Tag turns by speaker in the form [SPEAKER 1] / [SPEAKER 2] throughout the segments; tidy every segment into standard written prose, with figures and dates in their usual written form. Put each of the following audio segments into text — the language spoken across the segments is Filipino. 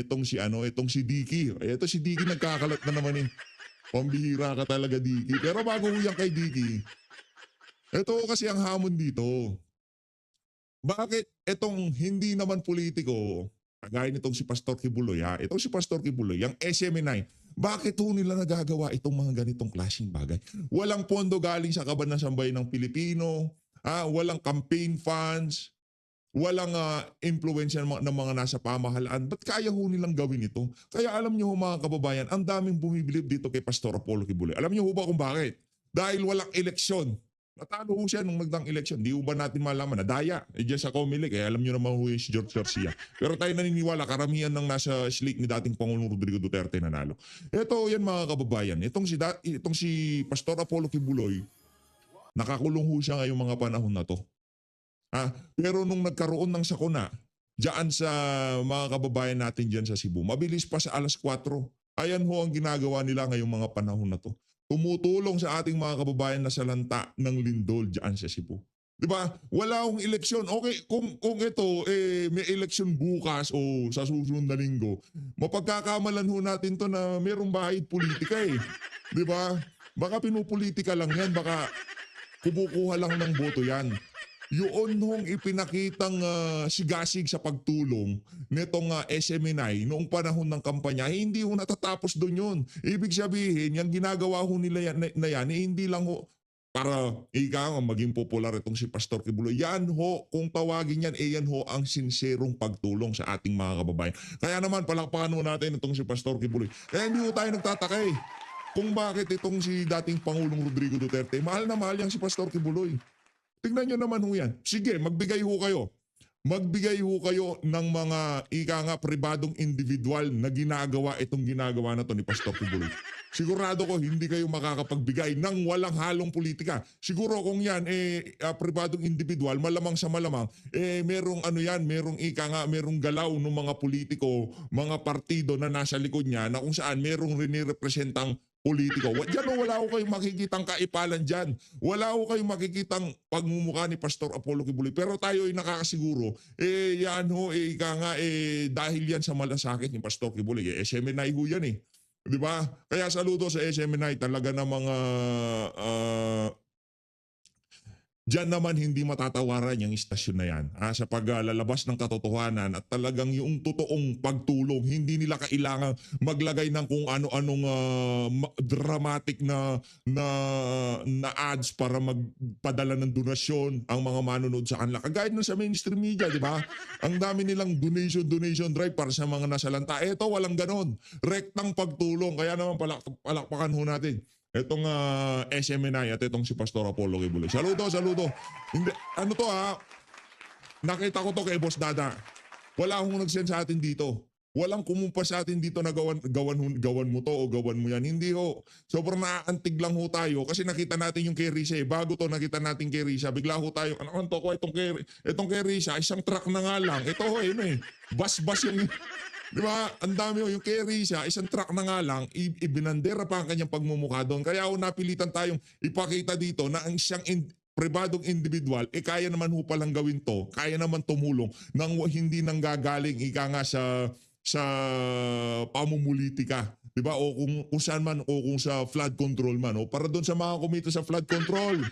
[SPEAKER 1] itong si Dicky. Ay, ito si Dicky nagkakalat na naman eh. Pambihira ka talaga, Dicky. Pero bago ho yan kay Dicky, ito kasi ang hamon dito. Bakit itong hindi naman politiko, kagaya nitong si Pastor Kibuloy ha, itong si Pastor Kibuloy, yung SMNI, bakit ho nila nagagawa itong mga ganitong klaseng bagay? Walang pondo galing sa kaban ng sambayan ng Pilipino, walang campaign funds, walang influensya ng mga nasa pamahalaan. Ba't kaya ho nilang gawin ito? Kaya alam niyo ho mga kababayan, ang daming bumibilib dito kay Pastor Apollo Kibuloy. Alam niyo ho ba kung bakit? Dahil walang eleksyon. Natalo ho siya nung nagdang eleksyon. Di ho ba natin malaman? Nadaya. Diyan sa Comelec. Alam niyo naman ho yung si George Garcia. Pero tayo naniniwala, karamihan ng nasa slate ni dating Pangulong Rodrigo Duterte nanalo. Ito yan mga kababayan. Itong si Pastor Apollo Kibuloy, nakakulong ho siya ngayong mga panahon na to. Pero nung nagkaroon ng sakuna, diyan sa mga kababayan natin diyan sa Cebu, mabilis pa sa alas 4. Ayan ho ang ginagawa nila ngayong mga panahon na to. Tumutulong sa ating mga kababayan na salanta ng lindol diyan sa Cebu. 'Di ba? Wala akong eleksyon. Okay, kung ito may eleksyon bukas o sa susunod na linggo, mapagkakamalan ho natin to na merong bahid politika eh. 'Di ba? Baka pinupolitika lang 'yan, baka kumukuha lang ng boto 'yan. Yun hong ipinakitang sigasig sa pagtulong nitong SMNI noong panahon ng kampanya, hindi ho natatapos doon yun. Ibig sabihin, yung ginagawa ho nila na yan, hindi lang ho para maging popular itong si Pastor Kibuloy. Yan ho, kung tawagin yan, yan ho ang sinserong pagtulong sa ating mga kababayan. Kaya naman, palakpakan ho natin itong si Pastor Kibuloy. Kaya hindi ho tayo nagtataka eh kung bakit itong si dating Pangulong Rodrigo Duterte, mahal na mahal yan si Pastor Kibuloy. Tingnan nyo naman ho yan. Sige, magbigay ho kayo. Magbigay ho kayo ng mga pribadong individual na ginagawa itong ginagawa na to ni Pastor Kibuloy. Sigurado ko hindi kayo makakapagbigay ng walang halong politika. Siguro kung yan pribadong individual, malamang sa malamang merong merong galaw ng mga politiko, mga partido na nasa likod niya na kung saan merong rinirepresentang politiko. Diyan wala ko kayong makikitang kaipalan dyan. Wala ko kayong makikitang pagmumukha ni Pastor Apollo Kibuloy. Pero tayo ay nakakasiguro, yan ho, dahil yan sa malasakit ni Pastor Kibuloy. SMNI ho yan eh. Di ba? Kaya saludo sa SMNI talaga ng mga diyan naman hindi matatawaran yung istasyon na yan sa paglalabas ng katotohanan at talagang yung totoong pagtulong. Hindi nila kailangan maglagay ng kung ano-anong dramatic na ads para magpadala ng donasyon ang mga manonood sa kanila. Kagaya nun sa mainstream media, di ba? Ang dami nilang donation drive para sa mga nasalanta. Eto, walang ganon. Rektang pagtulong. Kaya naman palakpakan ho natin itong SMNI at itong si Pastor Apollo Kibuloy. Saludo. Hindi, nakita ko to kay Boss Dada. Wala akong nag-send sa atin dito. Walang kumumpa sa atin dito na gawan mo to o gawan mo yan. Hindi ho. Sobrang naaantig lang ho tayo kasi nakita natin yung kay Risa eh. Bago to nakita natin kay Risa, bigla ho tayo, itong kay Risa, isang truck na nga lang. Ito ho, bas-bas yung... Di ba? Ang dami yung carry siya, isang truck na nga lang, ibinandera pa ang kanyang pagmumukha doon. Kaya napilitan tayong ipakita dito na ang siyang pribadong individual, kaya naman ho palang gawin to, kaya naman tumulong nang hindi nanggagaling sa pamumulitika. Di ba? O kung saan man, o kung sa flood control man, o para doon sa mga kumita sa flood control.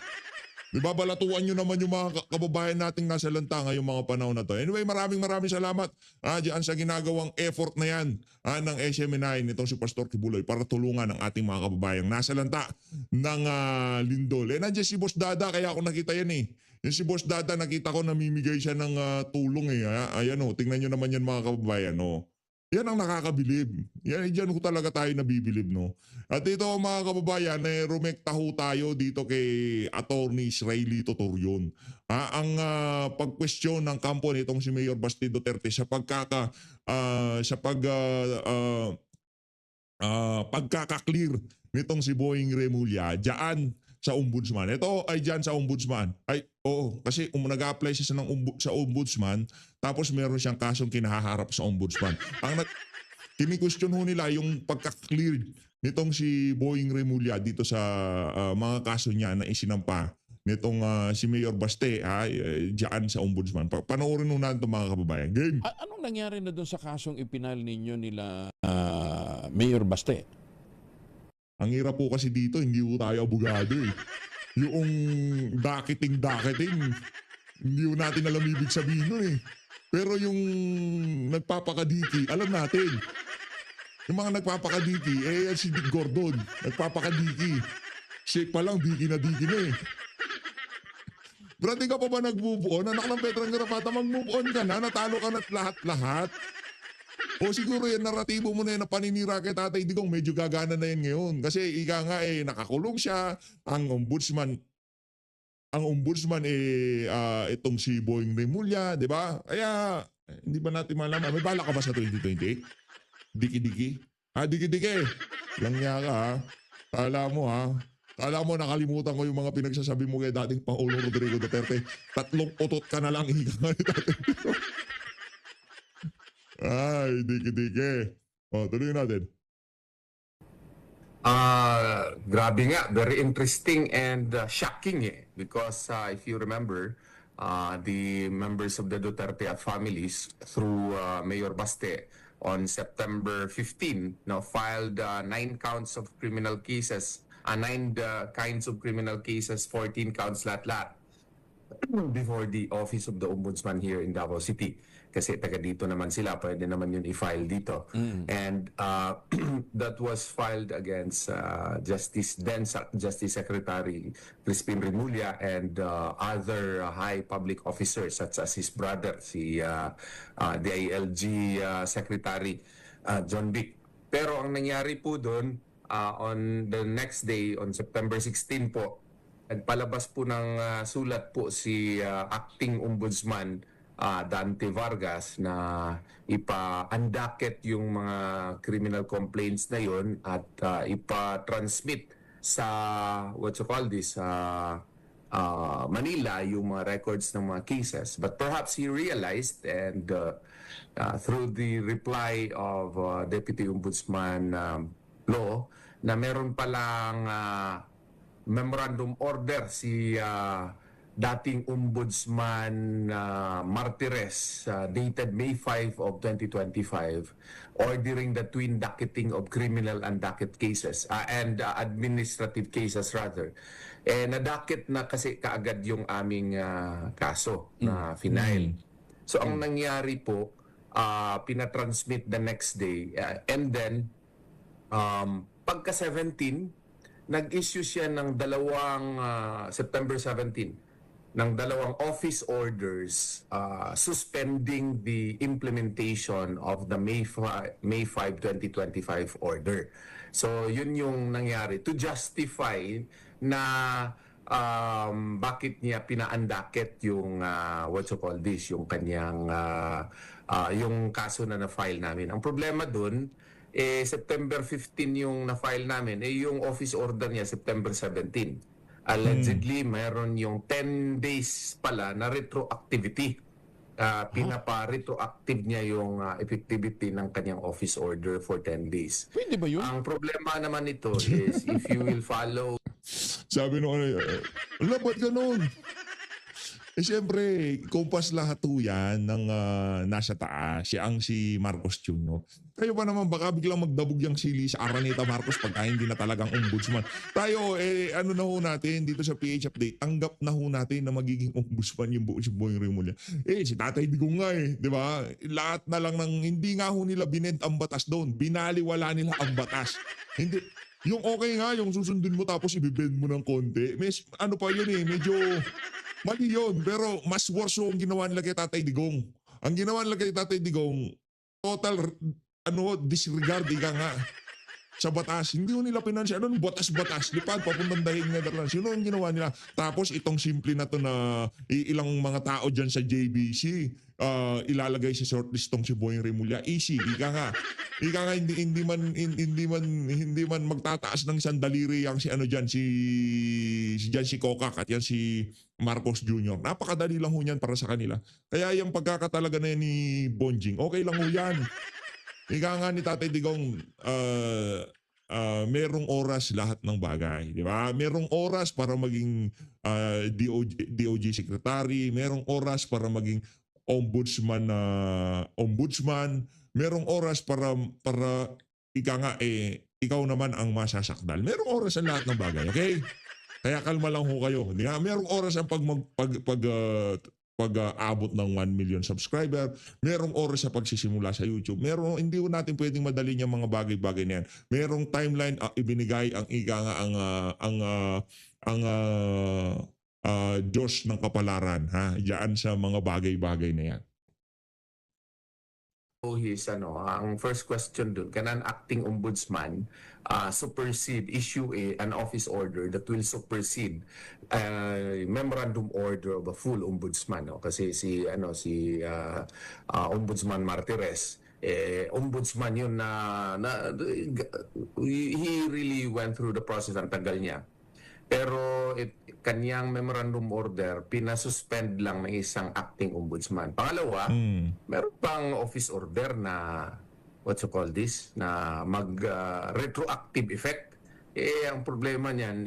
[SPEAKER 1] Diba, balatuan nyo naman yung mga kababayan nating nasa lanta ngayong mga panahon na to. Anyway, maraming salamat diyan sa ginagawang effort na yan ng SMNI nitong si Pastor Kibuloy para tulungan ang ating mga kababayang nasa lanta ng lindol. Nandiyan si Boss Dada, kaya ako nakita yan eh. Yung si Boss Dada, nakita ko namimigay siya ng tulong eh. Ayan o, tingnan nyo naman yan mga kababayan o. Yan ang nakakabilib. Diyan ko talaga tayo nabibilib, no? At ito mga kababayan, rumekta ho tayo dito kay Attorney Israeli Totorion. Ang pagkwestiyon ng kampo nitong si Mayor Basti Duterte sa pagkaka-clear nitong si Boying Remulla diyan sa ombudsman. Ito ay diyan sa ombudsman. Kasi nag-a-apply siya sa ombudsman, tapos meron siyang kasong kinahaharap sa ombudsman. Kini-question ho nila yung pagka-clear nitong si Boying Remulla dito sa mga kaso niya na isinampa nitong si Mayor Baste diyan sa ombudsman. Panoorin nun natin 'tong mga kababayan. Game.
[SPEAKER 2] Anong nangyari na doon sa kasong ipinal ninyo nila Mayor Baste?
[SPEAKER 1] Ang hirap po kasi dito, hindi po tayo abogado eh. Yung dakiting, hindi po natin alam ibig sabihin nun eh. Pero yung nagpapakadiki, alam natin. Yung mga nagpapakadiki, si Dick Gordon, nagpapakadiki. Shake pa lang, diki na eh. Brad, di ka pa ba nag-move on? Anak ng Petrang Garapata, mag-move on ka na, natalo ka na lahat-lahat. O siguro yan, naratibo mo na yan na paninira kay Tatay Digong, medyo gagana na yan ngayon. Kasi ika nga nakakulong siya, ang ombudsman itong si Boying Remulla, di ba? Kaya, hindi ba natin malaman? May bala ka ba sa 2028? Diki-diki? Diki-diki. Lang niya ka ha. Kala mo nakalimutan ko yung mga pinagsasabi mo kay dating Pangulong Rodrigo Duterte. 3 utot ka na lang ika nga ni Tatay Digong. Diki-diki. Tuloy natin.
[SPEAKER 3] Grabe nga, very interesting and shocking because if you remember, the members of the Duterte families through Mayor Baste on September 15 filed 9 counts of criminal cases, 9 kinds of criminal cases, 14 counts lahat-lahat before the office of the ombudsman here in Davao City. Kasi taga dito naman sila, pwede naman yun i-file dito. And that was filed against Justice Secretary Crispin Remulla and other high public officers such as his brother, si DILG Secretary John Vic. Pero ang nangyari po doon, on the next day, on September 16 po, nagpalabas po ng sulat po si Acting Ombudsman Dante Vargas na ipa-undocket yung mga criminal complaints na yon at ipa-transmit sa Manila yung mga records ng mga cases. But perhaps he realized and through the reply of Deputy Ombudsman Law na meron palang memorandum order si dating Ombudsman Martires dated May 5 of 2025 ordering the twin docketing of criminal and docket cases and administrative cases rather. Na-docket na kasi kaagad yung aming kaso na final. So ang nangyari po, pinatransmit the next day and then pagka 17, nag-issue siya ng September 17 ng dalawang office orders suspending the implementation of the May 5, 2025 order. So yun yung nangyari to justify na bakit niya pina-undocket yung yung kanyang yung kaso na na-file namin. Ang problema dun September 15 yung na-file namin, yung office order niya September 17. Allegedly, mayroon yung 10 days pala na retroactivity. Pinapa-retroactive niya yung effectivity ng kanyang office order for 10 days.
[SPEAKER 2] Pwede ba yun?
[SPEAKER 3] Ang problema naman ito is if you will follow...
[SPEAKER 1] Sabi nung ba't ganun? Siyempre, kumpas lahat po yan ng nasa taas. Siya ang si Marcos Jr. Kayo ba naman baka biglang magdabog yung sili sa Araneta Marcos pagka hindi na talagang ombudsman. Tayo, ano na ho natin dito sa PH Update, tanggap na ho natin na magiging ombudsman yung buo si Boying Remulla. Si Tatay Digong nga di ba? Lahat na lang hindi nga ho nila binend ang batas doon. Binaliwala nila ang batas. Hindi, yung okay nga, yung susundin mo tapos ibibend mo ng konti. Ano pa yun medyo... Mali yun, pero mas worse yung ginawa nila kay Tatay Digong. Ang ginawa nila kay Tatay Digong, total disregard nga sa batas. Hindi nila pinansya. Batas-batas. Lipad, papuntang dahig Netherlands. Yun ang ginawa nila. Tapos itong simple na to na ilang mga tao dyan sa JBC, ilalagay sa shortlist tong si Boying Remulla. Easy. Ika nga hindi man magtataas ng sandaliri yang si si Kokak at yan si Marcos Jr. Napakadali lang ho yan para sa kanila. Kaya yung pagkakatalaga na yan ni Bonjing, okay lang ho yan. Ika nga ni Tatay Digong, merong oras lahat ng bagay, di ba? Merong oras para maging DOJ secretary, merong oras para maging ombudsman, merong oras para ikaw naman ang masasakdal. Merong oras ang lahat ng bagay, okay? Kaya kalma lang ho kayo. Hindi nga, merong oras ang pag-abot ng 1 million subscriber. Merong oras sa pagsisimula sa YouTube. Hindi ko natin pwedeng madali yung mga bagay-bagay na yan. Merong timeline ibinigay ang ika nga Diyos ng kapalaran, ha? Diyan sa mga bagay-bagay na yan.
[SPEAKER 3] Ang first question dun, can an acting ombudsman issue an office order that will supersede memorandum order of a full ombudsman? No? Kasi si Ombudsman Martires, ombudsman yun he really went through the process, ang tagal niya. Pero kanyang memorandum order, pinasuspend lang ng isang acting ombudsman. Pangalawa, meron pang office order na, na mag-retroactive effect. Ang problema niyan,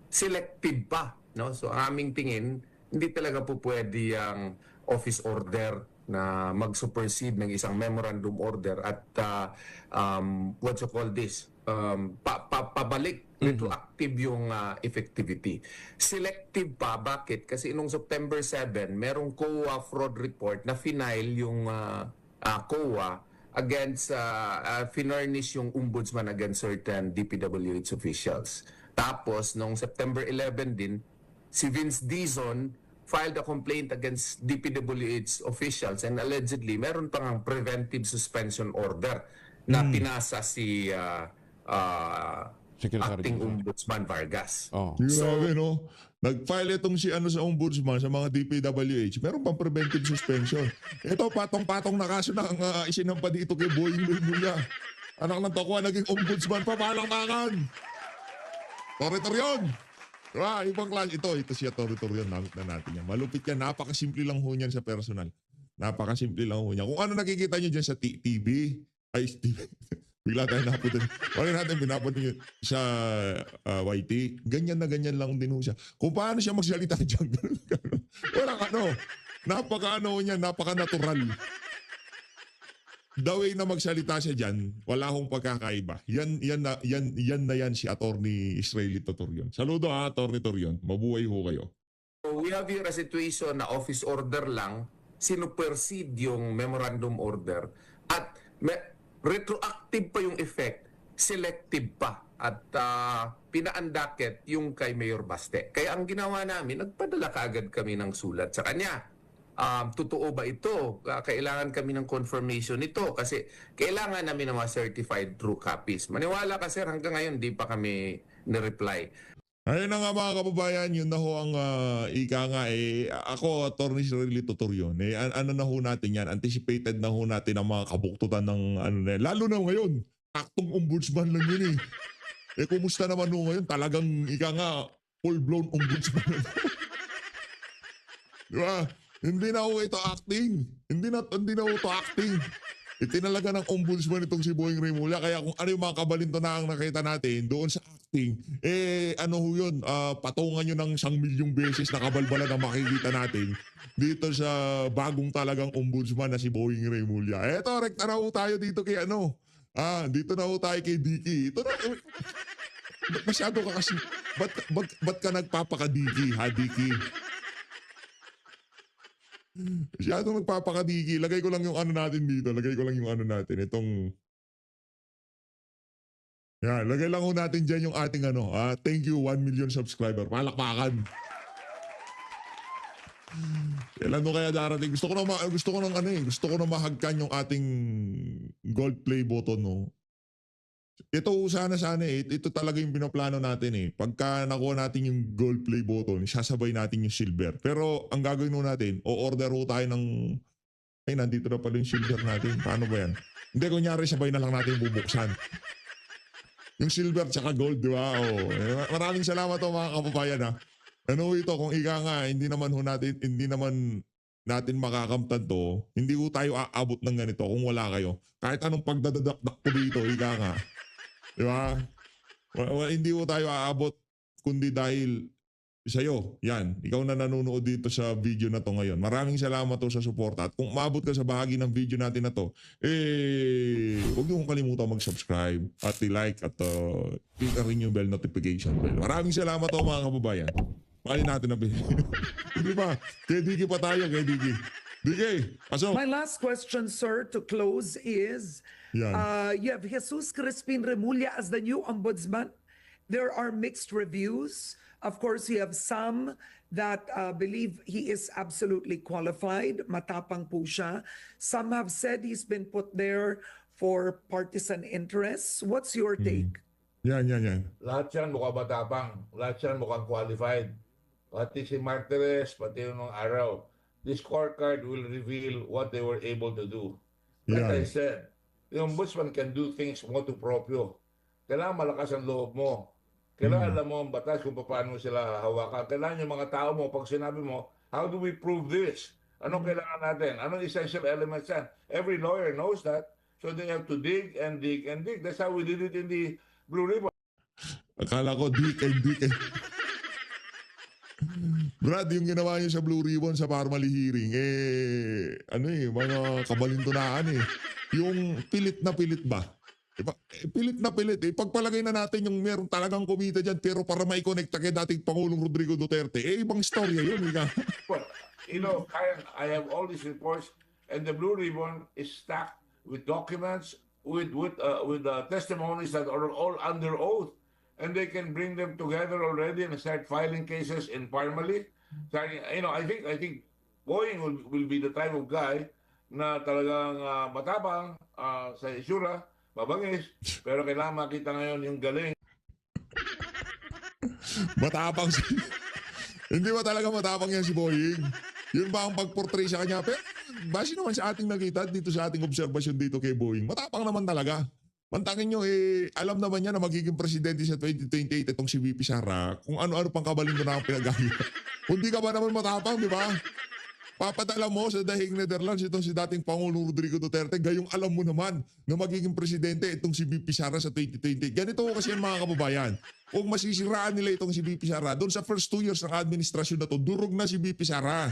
[SPEAKER 3] selective pa. No? So, ang aming tingin, hindi talaga po pwede ang office order na mag-supersede ng isang memorandum order at pabalik, retroactive yung effectivity. Selective pa, bakit? Kasi nung September 7, merong COA fraud report na final yung COA against, finarnish yung ombudsman against certain DPWH officials. Tapos, nung September 11 din, si Vince Dizon filed a complaint against DPWH officials and allegedly meron pang preventive suspension order na pinasa si
[SPEAKER 2] Secretary
[SPEAKER 3] acting
[SPEAKER 2] Dizon.
[SPEAKER 3] Ombudsman Vargas.
[SPEAKER 2] Oh.
[SPEAKER 1] Grabe, no? Nag-file itong si sa ombudsman sa mga DPWH. Meron pang preventive suspension. Ito, patong-patong na kaso na ang isinampa dito kay Boying Remulla. Anak ng tokwa, naging ombudsman pa, palangmangan. Toritoryon. Diba? Ibang klase. Ito siya, toritoryon. Namit na natin yan. Malupit yan. Napakasimple lang ho niyan sa personal. Napakasimple lang ho niyan. Kung ano nakikita nyo dyan sa TV, bigla tayo napunta. Wala natin pinapanood yun sa YT. Ganyan na ganyan lang din ho siya. Kung paano siya magsalita dyan. Walang napaka-natural. The way na magsalita siya dyan, wala akong pagkakaiba. Yan na yan si Attorney Israelito Torion. Saludo Attorney Torion. Mabuhay ho kayo.
[SPEAKER 3] So we have here a situation na office order lang, sinupersede yung memorandum order at retroactive pa yung effect, selective pa at pinaandakit yung kay Mayor Baste. Kaya ang ginawa namin, nagpadala kaagad kami ng sulat sa kanya. Totoo ba ito? Kailangan kami ng confirmation nito kasi kailangan namin ng mga certified true copies. Maniwala ka sir, hanggang ngayon di pa kami nireply.
[SPEAKER 1] Ayun na nga mga kababayan, yun na ho ang ika nga ako, Attorney Israelito Torion, ano na ho natin yan, anticipated na ho natin ang mga kabuktutan ng ano na yan. Lalo na ngayon, aktong ombudsman lang yun eh. Kumusta naman ho ngayon, talagang ika nga, full-blown ombudsman. Diba? Hindi na ho ito acting. Hindi na ho ito acting. Itinalaga ng ombudsman itong si Boying Remulla. Kaya kung ano yung mga kabalintonaang nakita natin doon sa acting, ano ho yun, patungan nyo ng 1,000,000 beses na kabalbala na makikita natin dito sa bagong talagang ombudsman na si Boying Remulla. Eto, rekta na ho tayo dito kay dito na ho tayo kay Dicky. Ito na, masyado ka kasi, ba't ka nagpapaka-Dicky, ha, Dicky? Masyado magpapakadiki. Lagay ko lang yung ano natin dito. Lagay ko lang yung ano natin. Itong... Yan. Lagay lang ho natin dyan yung ating thank you 1 million subscriber. Palakpakan. Kailan mo kaya darating? Gusto ko na mahagkan yung ating gold play button, no? Ito sana ito talaga yung pinaplano natin eh. Pagka nakuha natin yung gold play button, sasabay natin yung silver. Pero ang gagawin mo natin, o-order ho tayo ng... Ay, nandito na pala yung silver natin. Paano ba yan? Hindi, kunyari sabay na lang natin bubuksan. Yung silver tsaka gold, di ba? Maraming salamat ho mga kababayan ha. Ano ito, kung ika nga, hindi naman natin makakamtan to, hindi ko tayo aabot ng ganito kung wala kayo. Kahit anong pagdadadakdak ko dito, ika nga. Di ba? Hindi mo tayo aabot kundi dahil sa'yo. Yan, ikaw na nanonood dito sa video na to ngayon. Maraming salamat to sa suporta. At kung maabot ka sa bahagi ng video natin na to, huwag niyo kong kalimutan mag-subscribe at i-like at click ang ring yung bell notification bell. Maraming salamat to mga kababayan. Mali natin na Hindi ba? Kay Diki pa tayo, kay Diki. Diki, pasok.
[SPEAKER 4] My last question, sir, to close is,
[SPEAKER 1] Yan.
[SPEAKER 4] you have Jesus Crispin Remulla as the new ombudsman. There are mixed reviews. Of course, you have some that believe he is absolutely qualified. Matapang po siya. Some have said he's been put there for partisan interests. What's your take?
[SPEAKER 1] Yan.
[SPEAKER 5] Lahat yan mukhang matapang. Lahat yan mukhang qualified. Pati si Martires, pati yung nung araw. This scorecard will reveal what they were able to do. Like
[SPEAKER 1] Yeah.
[SPEAKER 5] I said, the ombudsman can do things motu proprio. Kailangan malakas ang loob mo. Kailangan alam mo ang batas kung paano sila hawakan. Kailangan yung mga tao mo, pag sinabi mo, how do we prove this? Anong kailangan natin? Anong essential elements yan? Every lawyer knows that. So they have to dig and dig and dig. That's how we did it in the Blue Ribbon.
[SPEAKER 1] Akala ko dik. Brad, yung ginawa niyo sa Blue Ribbon sa Parmali hearing, mga kabalintunaan Yung pilit na pilit ba? Diba? Pilit na pilit Pagpalagay na natin yung meron talagang kumita dyan, pero para maikonekta kay dating Pangulong Rodrigo Duterte, ibang istorya yun.
[SPEAKER 5] Well, I have all these reports, and the Blue Ribbon is stacked with documents, with testimonies that are all under oath, and they can bring them together already and start filing cases in Parmali. So, I think Boeing will be the type of guy na talagang matapang sa isura, mabangis, pero kailangan makita ngayon yung galing.
[SPEAKER 1] Matapang si... Hindi ba talaga matapang yan si Boying? Yun ba ang pag-portray sa kanya? Pero base naman sa ating nakita dito sa ating obserbasyon dito kay Boying, matapang naman talaga. Mantangin nyo, alam naman niya na magiging presidente sa 2028 itong si VP Sara kung ano-ano pang kabalin mo na ang pinagagawa. Hindi ka ba naman matapang, di ba? Papadala mo sa dahing Netherlands itong si dating Pangulong Rodrigo Duterte, gayong alam mo naman na magiging presidente itong si VP Sara sa 2028. Ganito kasi yan mga kababayan. Kung masisiraan nila itong si VP Sara, doon sa first 2 years ng administrasyon na to, durog na si VP Sara.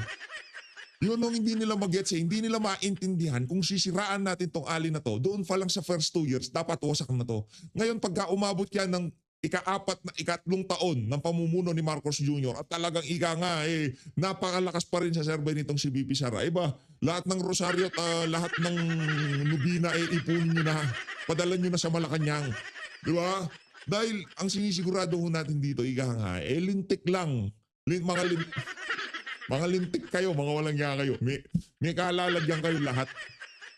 [SPEAKER 1] Yun ang hindi nila mag-gets hindi nila maintindihan kung sisiraan natin tong ali na to, doon pa lang sa first 2 years, dapat wasak na to. Ngayon, pagka umabot yan ng ikatlong taon ng pamumuno ni Marcos Jr. at talagang napakalakas pa rin sa survey nitong si VP Sara. Lahat ng Rosario at lahat ng Lubina ipunin nyo na, padala nyo na sa Malacanang. Di ba? Dahil ang sinisigurado ho natin dito, lintik lang. Mga lintik kayo, mga walang yaka kayo. May kalalagyan kayo lahat.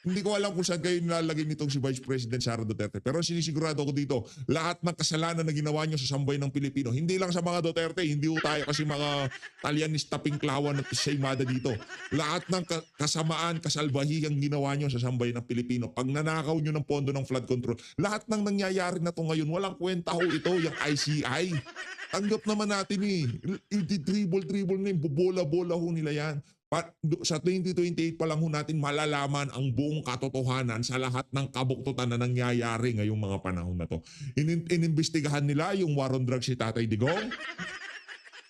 [SPEAKER 1] Hindi ko alam kung saan kayo nilalagay nitong si Vice President Sara Duterte. Pero sinisigurado ko dito, lahat ng kasalanan na ginawa nyo sa sambay ng Pilipino, hindi lang sa mga Duterte, hindi ko tayo kasi mga Talyanista Pinklawan at Saymada dito. Lahat ng kasamaan, kasalbahihang ginawa nyo sa sambay ng Pilipino, pag nanakaw nyo ng pondo ng flood control, lahat ng nangyayari na to ngayon, walang kwenta ho ito, yung ICI. Tanggap naman natin i-dribble na bobola-bola ho nila yan. Sa 2028 pa lang ho natin malalaman ang buong katotohanan sa lahat ng kabuktutan na nangyayari ngayong mga panahon na to. Inimbestigahan nila yung war on drugs si Tatay Digong.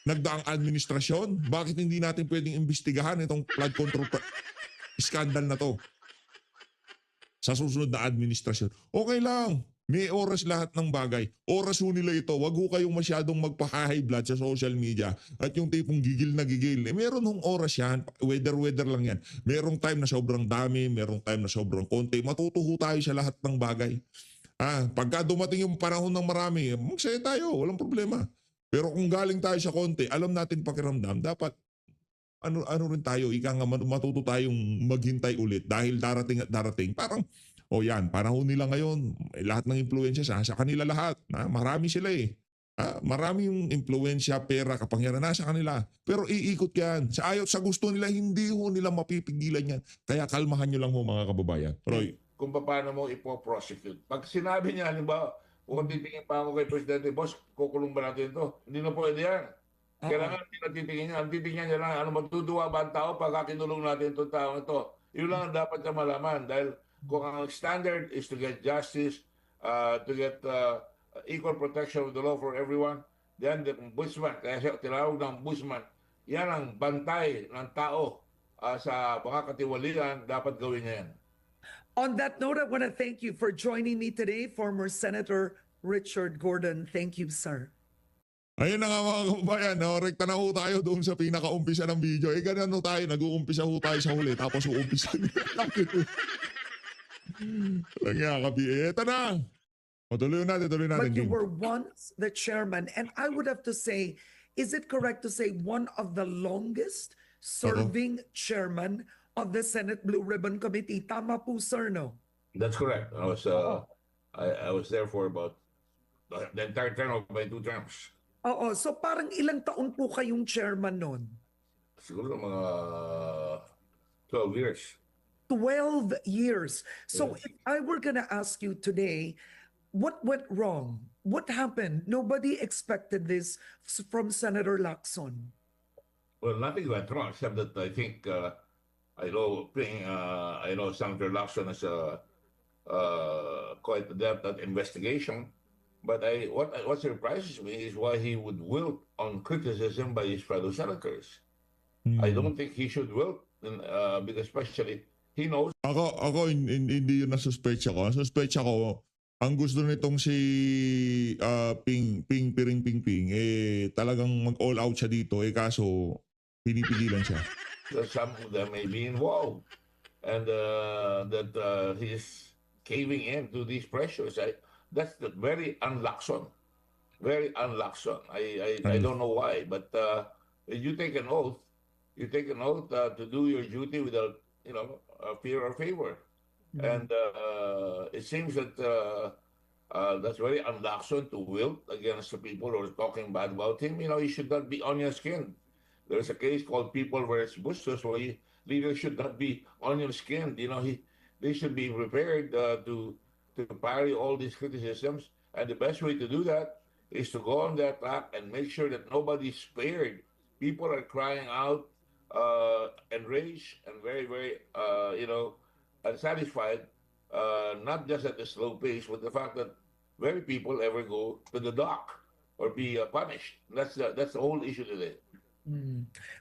[SPEAKER 1] Nagdaang administrasyon. Bakit hindi natin pwedeng imbestigahan itong flood control scandal na to? Sa susunod na administrasyon. Okay lang. May oras lahat ng bagay. Oras ho nila ito. Wag ho kayong masyadong magpa-high blood sa social media at yung tipong gigil na gigil. Meron hong oras yan. Weather lang yan. Merong time na sobrang dami. Merong time na sobrang konti. Matutuho tayo sa lahat ng bagay. Pagka dumating yung panahon ng marami, magsaya tayo. Walang problema. Pero kung galing tayo sa konti, alam natin pakiramdam, dapat ano rin tayo, matuto tayong maghintay ulit dahil darating at darating. Parang yan, panahon nila ngayon, lahat ng impluensya sa kanila lahat. Marami sila marami yung impluensya, pera, kapangyarihan nasa kanila. Pero iikot yan. Sa gusto nila, hindi ho nila mapipigilan yan. Kaya kalmahan nyo lang ho mga kababayan. Roy.
[SPEAKER 5] Kung paano mo ipo-prosecute. Pag sinabi niya, halimbawa, kung titingin pa ako kay Presidente, boss, kukulong ba natin ito? Hindi na pwede yan. Kailangan hindi na titingin niya. Ang titingin niya lang, matutuwa ba ang tao pagka kinulong natin itong tao ito? Yun lang ang dapat niya malaman. Dahil kung ang standard is to get justice, to get equal protection of the law for everyone. Then the ombudsman, kaya siya tinawag ng ombudsman, yan ang bantay ng tao sa mga katiwalian, dapat gawin niya yan.
[SPEAKER 4] On that note, I want to thank you for joining me today, former Senator Richard Gordon. Thank you, sir.
[SPEAKER 1] Ayun na nga mga kababayan, no? Rekta na ho tayo doon sa pinaka-umpisa ng video. Ganun ho tayo, nag-uumpisa ho tayo sa huli, tapos uumpisa natin. Nagyakabi. Eto na. Tuloy natin,
[SPEAKER 4] But you
[SPEAKER 1] King.
[SPEAKER 4] were once the chairman, and I would have to say, is it correct to say one of the longest serving chairman of the Senate Blue Ribbon Committee? Tama po, sir, no?
[SPEAKER 5] That's correct. I was there for about the entire term of my 2 terms.
[SPEAKER 4] Oo, so parang ilang taon po kayong chairman noon?
[SPEAKER 5] Siguro mga 12 years.
[SPEAKER 4] 12 years. So
[SPEAKER 5] Yes.
[SPEAKER 4] if I were gonna ask you today, what went wrong? What happened? Nobody expected this from Senator Lacson.
[SPEAKER 5] Well, nothing went wrong except that I think I know Senator Lacson is quite adept at investigation. But what surprises me is why he would wilt on criticism by his fellow senators. I don't think he should wilt, because especially he knows.
[SPEAKER 1] Ako hindi yun nasuspecha ko. Ang suspecha ko, ang gusto nitong si Ping talagang mag-all out siya dito, kaso pinipigilan siya.
[SPEAKER 5] That some of them may be involved, and that he's caving in to these pressures. That's very un-Lacson. Very un-Lacson. I don't know why, but you take an oath. You take an oath to do your duty without, fear or favor. And it seems that that's very un-Lacson to wilt against the people who are talking bad about him. He should not be on your skin. There's a case called People vs. Bustos where leaders should not be on your skin. They should be prepared to parry all these criticisms. And the best way to do that is to go on that track and make sure that nobody's spared. People are crying out, enraged and very, very, unsatisfied, not just at the slow pace, but the fact that very people ever go to the dock or be punished. That's the whole issue today.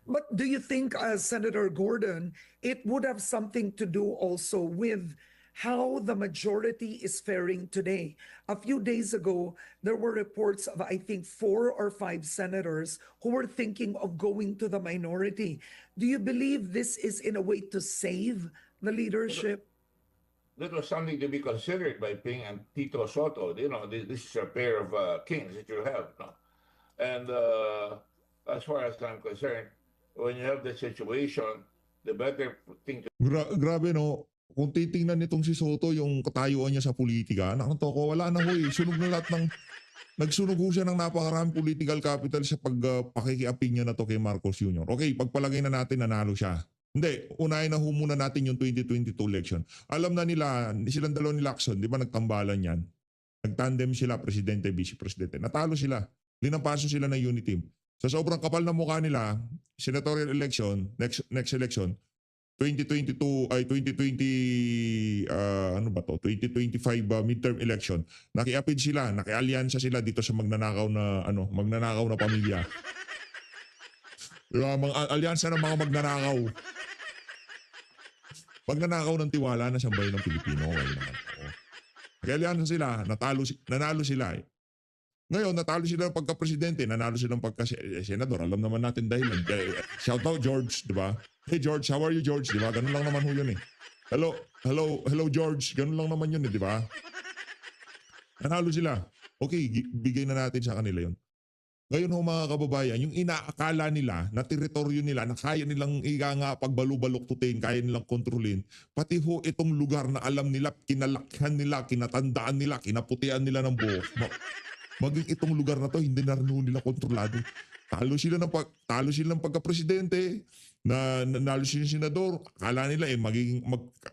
[SPEAKER 4] But do you think, Senator Gordon, it would have something to do also with how the majority is faring today? A few days ago, there were reports of, I think, 4 or 5 senators who were thinking of going to the minority. Do you believe this is in a way to save the leadership?
[SPEAKER 5] That was something to be considered by Ping and Tito Soto. This is a pair of kings that you have. No? And as far as I'm concerned, when you have that situation, the better thing to
[SPEAKER 1] Grabe no, kung titingnan nitong si Soto yung katayuan niya sa politika, nakatoko, wala na ho sunog na lahat ng, nagsunog ho siya ng napakaraming political capital sa pagpakikiapin niya na to kay Marcos Jr. Okay, pagpalagay na natin nanalo siya. Hindi, unahin na ho muna natin yung 2022 election. Alam na nila, silang dalawa ni Lacson, di ba nagtambalan yan? Nagtandem sila, presidente, vice-presidente. Natalo sila, linampaso sila ng unity team. Sa sobrang kapal na mukha nila, senatorial election, next election, 2022 ay 2020 2025 midterm election, nakiapid sila, nakialyansa sila dito sa magnanakaw na pamilya. Diba, alyansa ng mga magnanakaw. Magnanakaw ng tiwala na sambayan ng Pilipino. Nakialyansa sila, nanalo sila eh. Ngayon, natalo sila ng pagka-presidente, nanalo sila ng pagka-senador. Alam naman natin dahil. Shout out George, di ba? Hey George, how are you George? Di ba? Ganun lang naman ho yun eh. Hello George. Ganun lang naman yun eh, di ba? Nanalo sila. Okay, bigay na natin sa kanila yun. Ngayon ho mga kababayan, yung inaakala nila na teritoryo nila na kaya nilang pagbalubaluktutin, kaya nilang kontrolin, pati ho itong lugar na alam nila, kinalakhan nila, kinatandaan nila, kinaputian nila ng buhok. Maging itong lugar na to, hindi na rin nila kontrolado. Talo sila ng pagka-presidente, na nanalo si senador, akala nila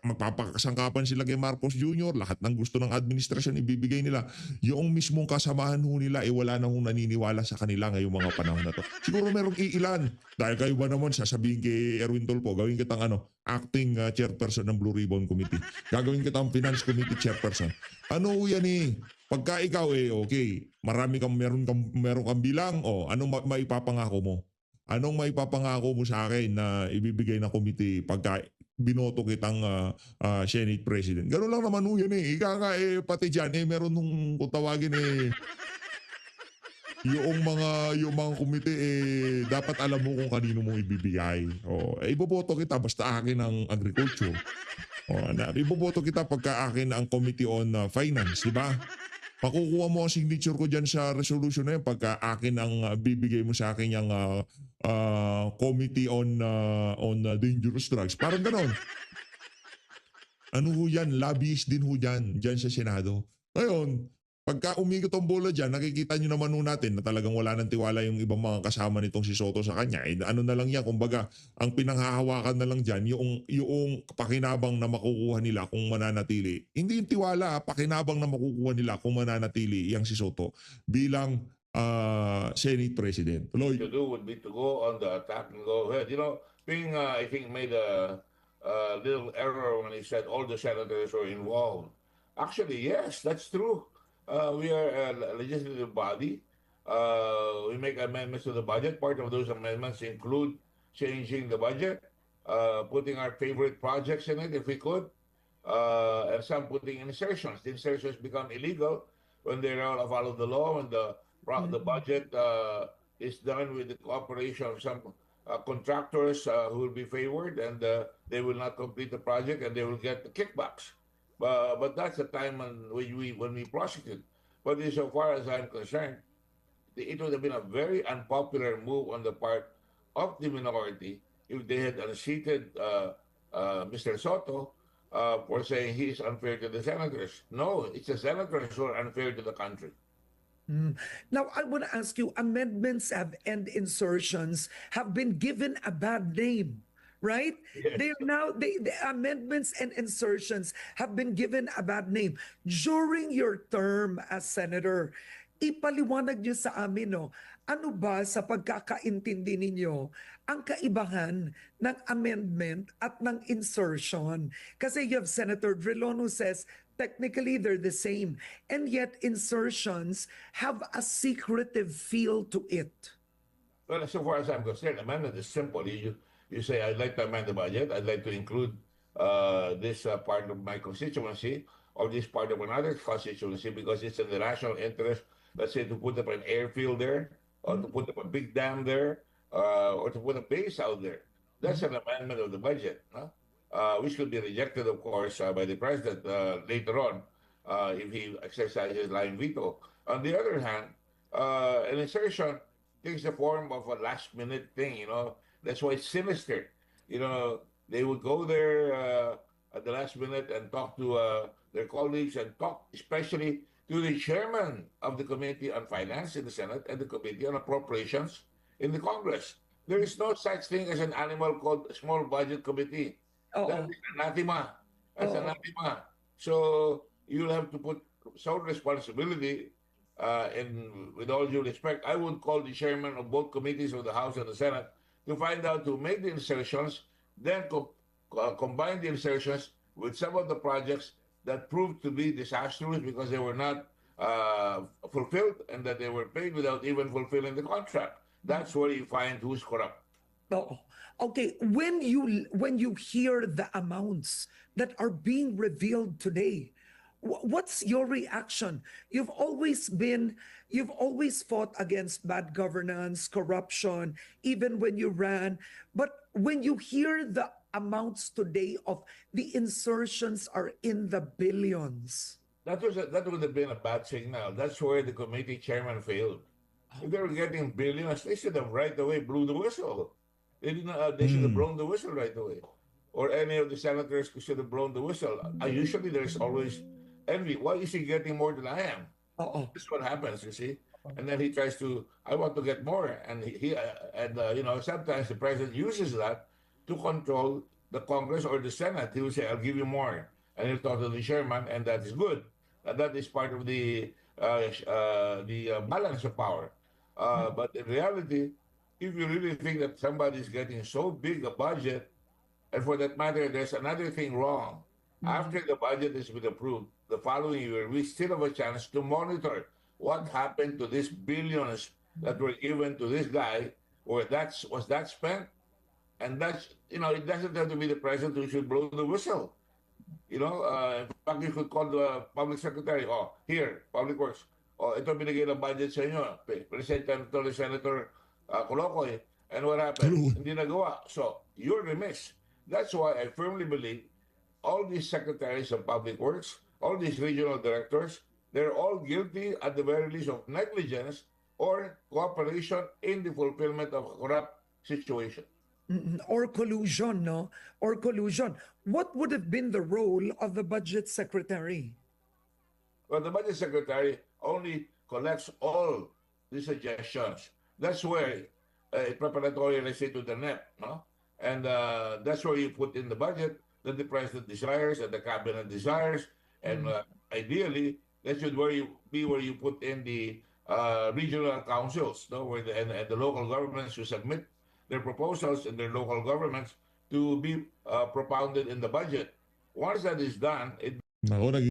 [SPEAKER 1] magpapakasangkapan sila kay Marcos Jr., lahat ng gusto ng administrasyon ibibigay nila. Yung mismong kasamahan ho nila, wala na hong naniniwala sa kanila ngayong mga panahon na to. Siguro merong iilan, dahil kayo ba naman sasabihin kay Erwin Tulfo, gawin kitang acting chairperson ng Blue Ribbon Committee, gagawin kitang Finance Committee chairperson. Ano yan pagka ikaw okay, meron kang bilang, anong maipapangako mo? Anong maipapangako mo sa akin na ibibigay ng committee pagka binoto kitang Senate President? Ganun lang naman yan Ika nga pati dyan meron nung kung tawagin yung mga committee dapat alam mo kung kanino mo ibibigay. Iboboto kita basta akin ang agriculture. Iboboto kita pagka akin ang Committee on Finance, di ba? Makukuha mo ang signature ko dyan sa resolution na yun pagka akin ang bibigay mo sa akin yung Committee on Dangerous Drugs. Parang ganon. Ano ho yan? Lobbyist din ho dyan sa Senado. Ngayon, pagka umikot ang bola dyan, nakikita nyo naman ho natin na talagang wala nang tiwala yung ibang mga kasama nitong si Soto sa kanya. Ano na lang yan, kumbaga, ang pinanghahawakan na lang dyan, yung pakinabang na makukuha nila kung mananatili. Hindi yung tiwala, pakinabang na makukuha nila kung mananatili yung si Soto bilang Senate President. Lloyd.
[SPEAKER 5] To do would be to go on the attack and go ahead. Ping, I think, made a little error when he said all the senators were involved. Actually, yes, that's true. We are a legislative body. We make amendments to the budget. Part of those amendments include changing the budget, putting our favorite projects in it if we could, and some putting insertions. The insertions become illegal when they are out of the law, when the budget is done with the cooperation of some contractors who will be favored, and they will not complete the project and they will get the kickbacks. But that's the time when we prosecute. But so far as I'm concerned, it would have been a very unpopular move on the part of the minority if they had unseated Mr. Soto for saying he is unfair to the senators. No, it's the senators who are unfair to the country.
[SPEAKER 4] Now, I want to ask you, amendments and insertions have been given a bad name. Right?
[SPEAKER 5] Yes.
[SPEAKER 4] The amendments and insertions have been given a bad name. During your term as senator, ipaliwanag niyo sa amin, ano ba sa pagkakaintindi ninyo ang kaibahan ng amendment at ng insertion? Kasi you have Senator Drilon who says, technically they're the same. And yet insertions have a secretive feel to it.
[SPEAKER 5] Well, so far as I'm concerned, amendment is simple. You say, I'd like to amend the budget. I'd like to include this part of my constituency or this part of another constituency because it's in the national interest, let's say, to put up an airfield there or to put up a big dam there or to put a base out there. That's an amendment of the budget, which could be rejected, of course, by the president later on if he exercises line veto. On the other hand, an insertion takes the form of a last-minute thing, That's why it's sinister. They would go there at the last minute and talk to their colleagues and talk especially to the chairman of the Committee on Finance in the Senate and the Committee on Appropriations in the Congress. There is no such thing as an animal called Small Budget Committee. That is anathema. That's anathema. So you'll have to put some responsibility and with all due respect, I would call the chairman of both committees of the House and the Senate to find out to make the insertions, then combine the insertions with some of the projects that proved to be disastrous because they were not fulfilled and that they were paid without even fulfilling the contract. That's where you find who's corrupt.
[SPEAKER 4] Oh, okay. When you hear the amounts that are being revealed today, what's your reaction? You've always fought against bad governance, corruption, even when you ran. But when you hear the amounts today of the insertions are in the billions.
[SPEAKER 5] That would have been a bad signal. That's where the committee chairman failed. If they were getting billions, they should have right away blew the whistle. They didn't. They should have blown the whistle right away, or any of the senators should have blown the whistle. Usually, there's always envy. Why is he getting more than I am? This is what happens, you see. And then he tries to, I want to get more, and sometimes the president uses that to control the Congress or the Senate. He will say, I'll give you more. And he'll talk to the chairman, and that is good. That is part of the balance of power. But in reality, if you really think that somebody is getting so big a budget, and for that matter, there's another thing wrong. After the budget has been approved, the following year, we still have a chance to monitor what happened to these billions that were given to this guy, or was that spent? And that's, it doesn't have to be the president who should blow the whistle. In fact, you could call the public secretary, here, public works, ito binigay ng budget sa inyo, present to the Senator Colocoy, and what happened? Hindi nagawa. So, you're remiss. That's why I firmly believe all these secretaries of public works, all these regional directors, they're all guilty at the very least of negligence or cooperation in the fulfillment of a corrupt situation.
[SPEAKER 4] Or collusion, no? Or collusion. What would have been the role of the budget secretary?
[SPEAKER 5] Well, the budget secretary only collects all the suggestions. That's where preparatory, let's say, to the NEP, no? And that's where you put in the budget that the president desires and the cabinet desires. And ideally, that should be where you put in the regional councils, no? Where and the local governments who submit their proposals in their local governments to be propounded in the budget. Once that is done, it
[SPEAKER 1] Nako,